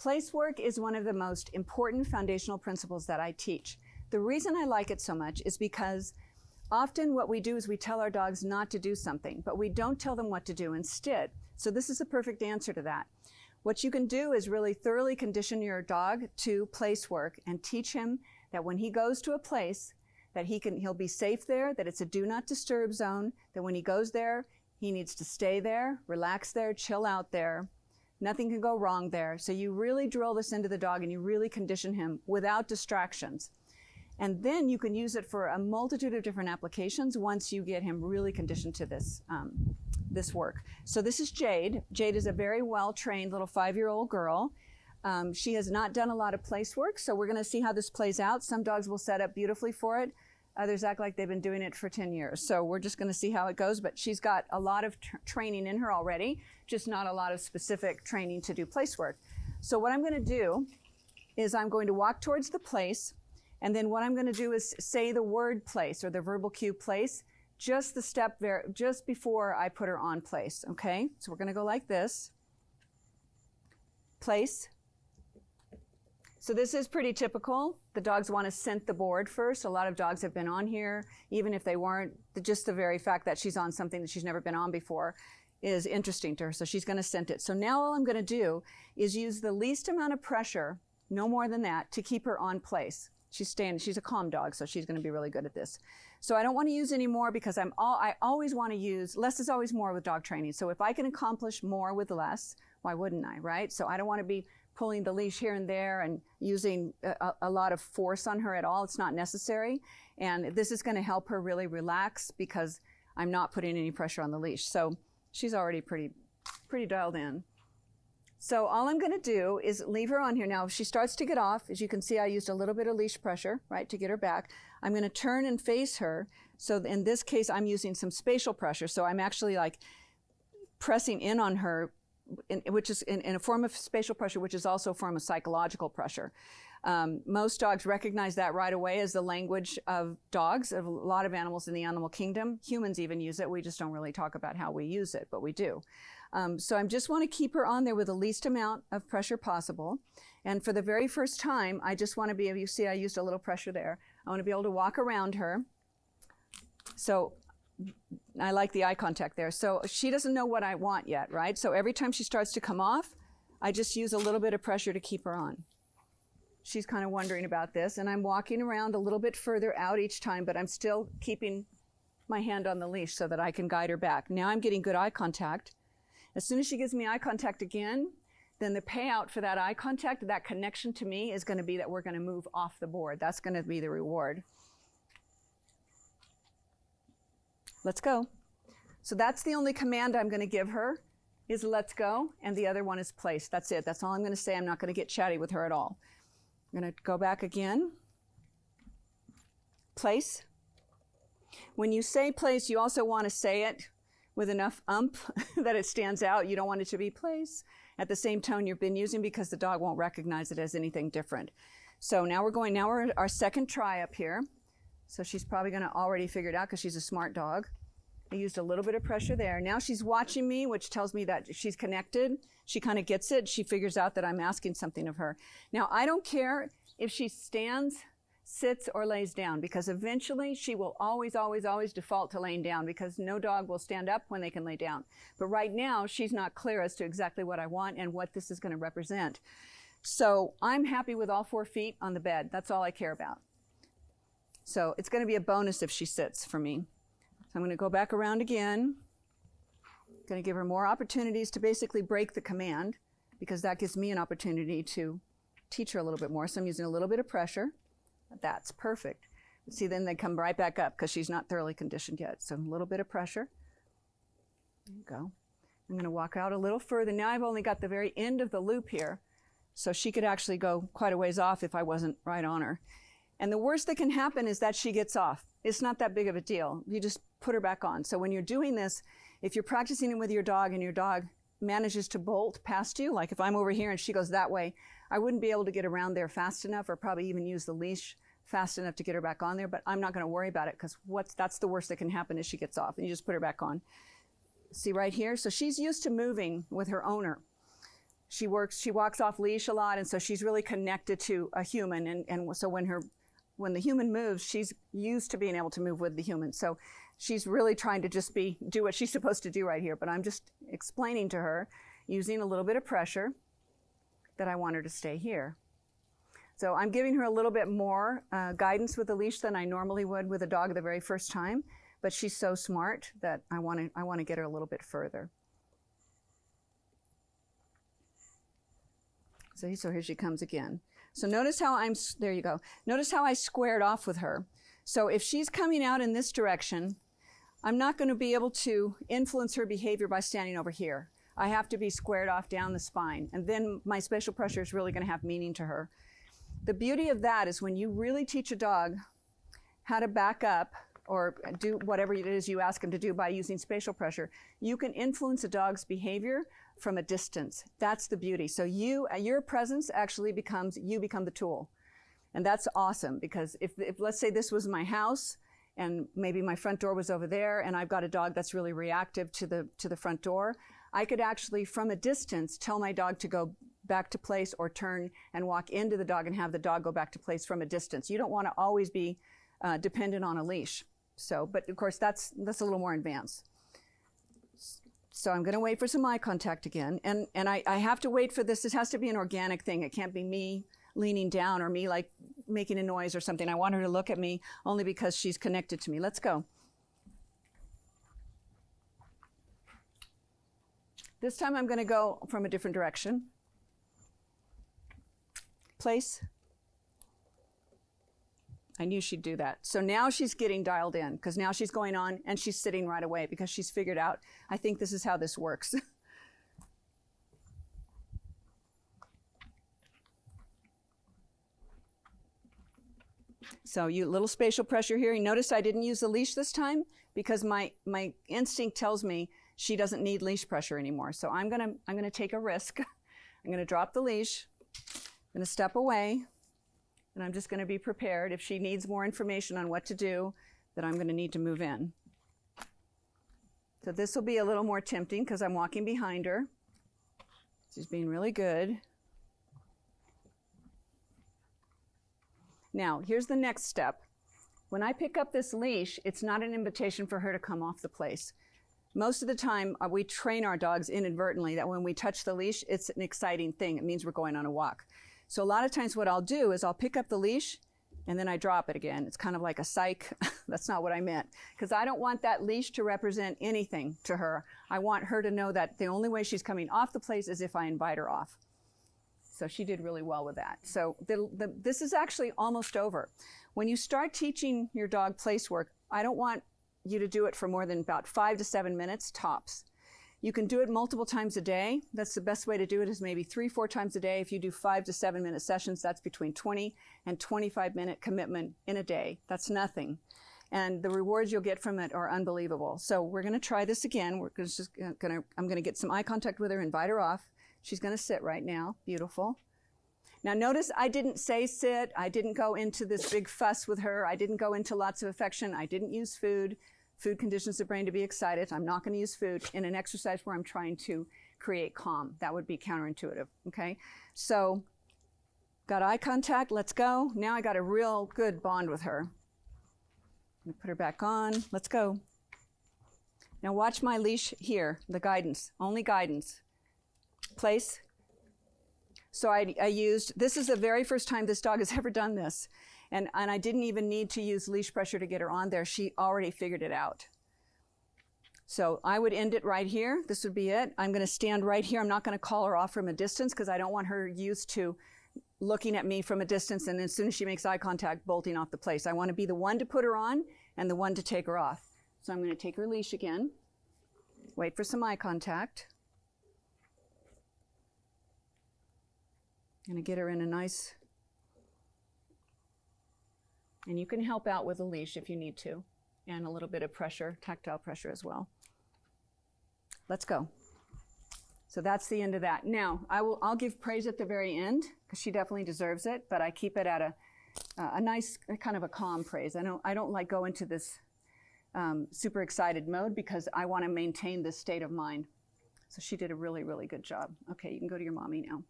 Place work is one of the most important foundational principles that I teach. The reason I like it so much is because often what we do is we tell our dogs not to do something, but we don't tell them what to do instead. So this is a perfect answer to that. What you can do is really thoroughly condition your dog to place work and teach him that when he goes to a place, that he'll be safe there, that it's a do not disturb zone, that when he goes there, he needs to stay there, relax there, chill out there. Nothing can go wrong there. So you really drill this into the dog and you really condition him without distractions. And then you can use it for a multitude of different applications once you get him really conditioned to this, this work. So this is Jade. Jade is a very well-trained little 5-year-old girl. She has not done a lot of place work, so we're gonna see how this plays out. Some dogs will set up beautifully for it. Others act like they've been doing it for 10 years. So we're just gonna see how it goes, but she's got a lot of training in her already, just not a lot of specific training to do place work. So what I'm gonna do is I'm going to walk towards the place, and then what I'm gonna do is say the word place or the verbal cue place, just the step there, just before I put her on place, okay? So we're gonna go like this. Place. So this is pretty typical. The dogs want to scent the board first. A lot of dogs have been on here, even if they weren't. Just the very fact that she's on something that she's never been on before is interesting to her, so she's going to scent it. So now all I'm going to do is use the least amount of pressure, no more than that, to keep her on place. She's a calm dog, so she's going to be really good at this. So I don't want to use any more because I always want to use, less is always more with dog training. So if I can accomplish more with less, why wouldn't I, right? So I don't want to be pulling the leash here and there and using a lot of force on her at all. It's not necessary. And this is going to help her really relax because I'm not putting any pressure on the leash. So she's already pretty dialed in. So all I'm going to do is leave her on here. Now, if she starts to get off, as you can see, I used a little bit of leash pressure, right, to get her back. I'm going to turn and face her. So in this case, I'm using some spatial pressure. So I'm actually like pressing in on her, which is in a form of spatial pressure, which is also a form of psychological pressure. Most dogs recognize that right away as the language of dogs, of a lot of animals in the animal kingdom. Humans even use it. We just don't really talk about how we use it, but we do. So I just want to keep her on there with the least amount of pressure possible. And for the very first time, I just want to be able, you see I used a little pressure there. I want to be able to walk around her. So I like the eye contact there. So she doesn't know what I want yet, right? So every time she starts to come off, I just use a little bit of pressure to keep her on. She's kind of wondering about this, and I'm walking around a little bit further out each time, but I'm still keeping my hand on the leash so that I can guide her back. Now I'm getting good eye contact. As soon as she gives me eye contact again, then the payout for that eye contact, that connection to me, is going to be that we're going to move off the board. That's going to be the reward. Let's go. So that's the only command I'm going to give her, is let's go, and the other one is place. That's it. That's all I'm going to say. I'm not going to get chatty with her at all. I'm going to go back again. Place. When you say place, you also want to say it with enough that it stands out. You don't want it to be place at the same tone you've been using because the dog won't recognize it as anything different. So now we're at our second try up here. So she's probably going to already figure it out because she's a smart dog. I used a little bit of pressure there. Now she's watching me, which tells me that she's connected. She kind of gets it. She figures out that I'm asking something of her. Now, I don't care if she stands, sits, or lays down, because eventually she will always, always, always default to laying down because no dog will stand up when they can lay down. But right now, she's not clear as to exactly what I want and what this is going to represent. So I'm happy with all 4 feet on the bed. That's all I care about. So it's going to be a bonus if she sits for me. So I'm going to go back around again. I'm going to give her more opportunities to basically break the command because that gives me an opportunity to teach her a little bit more. So I'm using a little bit of pressure. That's perfect. See, then they come right back up because she's not thoroughly conditioned yet. So a little bit of pressure. There you go. I'm going to walk out a little further. Now I've only got the very end of the loop here. So she could actually go quite a ways off if I wasn't right on her. And the worst that can happen is that she gets off. It's not that big of a deal. You just put her back on. So when you're doing this, if you're practicing it with your dog and your dog manages to bolt past you, like if I'm over here and she goes that way, I wouldn't be able to get around there fast enough or probably even use the leash fast enough to get her back on there, but I'm not going to worry about it because that's the worst that can happen is she gets off and you just put her back on. See right here? So she's used to moving with her owner. She walks off leash a lot, and so she's really connected to a human. And so when the human moves, she's used to being able to move with the human. So she's really trying to just do what she's supposed to do right here. But I'm just explaining to her, using a little bit of pressure, that I want her to stay here. So I'm giving her a little bit more guidance with the leash than I normally would with a dog the very first time. But she's so smart that I want to get her a little bit further. So here she comes again. So notice how there you go. Notice how I squared off with her. So if she's coming out in this direction, I'm not going to be able to influence her behavior by standing over here. I have to be squared off down the spine. And then my spatial pressure is really going to have meaning to her. The beauty of that is when you really teach a dog how to back up or do whatever it is you ask them to do by using spatial pressure, you can influence a dog's behavior from a distance. That's the beauty. So your presence actually you become the tool. And that's awesome, because if let's say this was my house and maybe my front door was over there and I've got a dog that's really reactive to the front door, I could actually from a distance tell my dog to go back to place or turn and walk into the dog and have the dog go back to place from a distance. You don't want to always be dependent on a leash. So, but of course that's a little more advanced. So I'm going to wait for some eye contact again. And I have to wait for this. This has to be an organic thing. It can't be me leaning down or me like making a noise or something. I want her to look at me only because she's connected to me. Let's go. This time I'm going to go from a different direction. Place. I knew she'd do that. So now she's getting dialed in, because now she's going on and she's sitting right away because she's figured out, I think this is how this works. So you little spatial pressure here. You notice I didn't use the leash this time because my instinct tells me she doesn't need leash pressure anymore. So I'm gonna take a risk. I'm gonna drop the leash. I'm gonna step away. And I'm just going to be prepared. If she needs more information on what to do, then I'm going to need to move in. So this will be a little more tempting because I'm walking behind her. She's being really good. Now, here's the next step. When I pick up this leash, it's not an invitation for her to come off the place. Most of the time, we train our dogs inadvertently that when we touch the leash, it's an exciting thing. It means we're going on a walk. So a lot of times what I'll do is I'll pick up the leash and then I drop it again. It's kind of like a psych. That's not what I meant. Because I don't want that leash to represent anything to her. I want her to know that the only way she's coming off the place is if I invite her off. So she did really well with that. So this is actually almost over. When you start teaching your dog place work, I don't want you to do it for more than about 5 to 7 minutes tops. You can do it multiple times a day. That's the best way to do it, is maybe 3-4 times a day. If you do 5 to 7 minute sessions, that's between 20 and 25 minute commitment in a day. That's nothing. And the rewards you'll get from it are unbelievable. So we're going to try this again. I'm going to get some eye contact with her, invite her off. She's going to sit right now. Beautiful. Now notice I didn't say sit. I didn't go into this big fuss with her. I didn't go into lots of affection. I didn't use food. Food conditions the brain to be excited. I'm not going to use food in an exercise where I'm trying to create calm. That would be counterintuitive, okay? So, got eye contact, let's go. Now I got a real good bond with her. I'm going to put her back on, let's go. Now watch my leash here, the guidance, only guidance. Place. So I used, this is the very first time this dog has ever done this. And I didn't even need to use leash pressure to get her on there. She already figured it out. So I would end it right here. This would be it. I'm going to stand right here. I'm not going to call her off from a distance because I don't want her used to looking at me from a distance and as soon as she makes eye contact, bolting off the place. I want to be the one to put her on and the one to take her off. So I'm going to take her leash again. Wait for some eye contact. I'm going to get her in a nice... And you can help out with a leash if you need to, and a little bit of pressure, tactile pressure as well. Let's go. So that's the end of that. Now, I'll give praise at the very end, because she definitely deserves it, but I keep it at a nice, kind of a calm praise. I don't like go into this super excited mode, because I want to maintain this state of mind. So she did a really, really good job. Okay, you can go to your mommy now.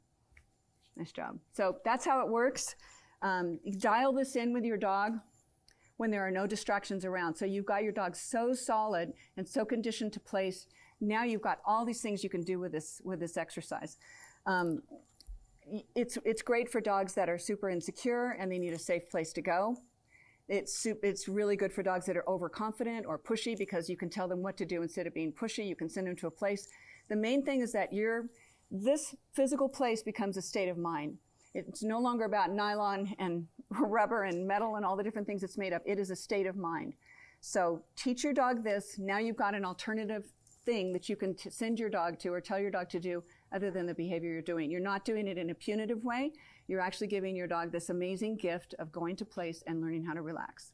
Nice job. So that's how it works. Dial this in with your dog when there are no distractions around. So you've got your dog so solid and so conditioned to place. Now you've got all these things you can do with this exercise. It's great for dogs that are super insecure and they need a safe place to go. It's really good for dogs that are overconfident or pushy because you can tell them what to do instead of being pushy. You can send them to a place. The main thing is that this physical place becomes a state of mind. It's no longer about nylon and rubber and metal and all the different things it's made of. It is a state of mind. So teach your dog this. Now you've got an alternative thing that you can send your dog to or tell your dog to do other than the behavior you're doing. You're not doing it in a punitive way. You're actually giving your dog this amazing gift of going to place and learning how to relax.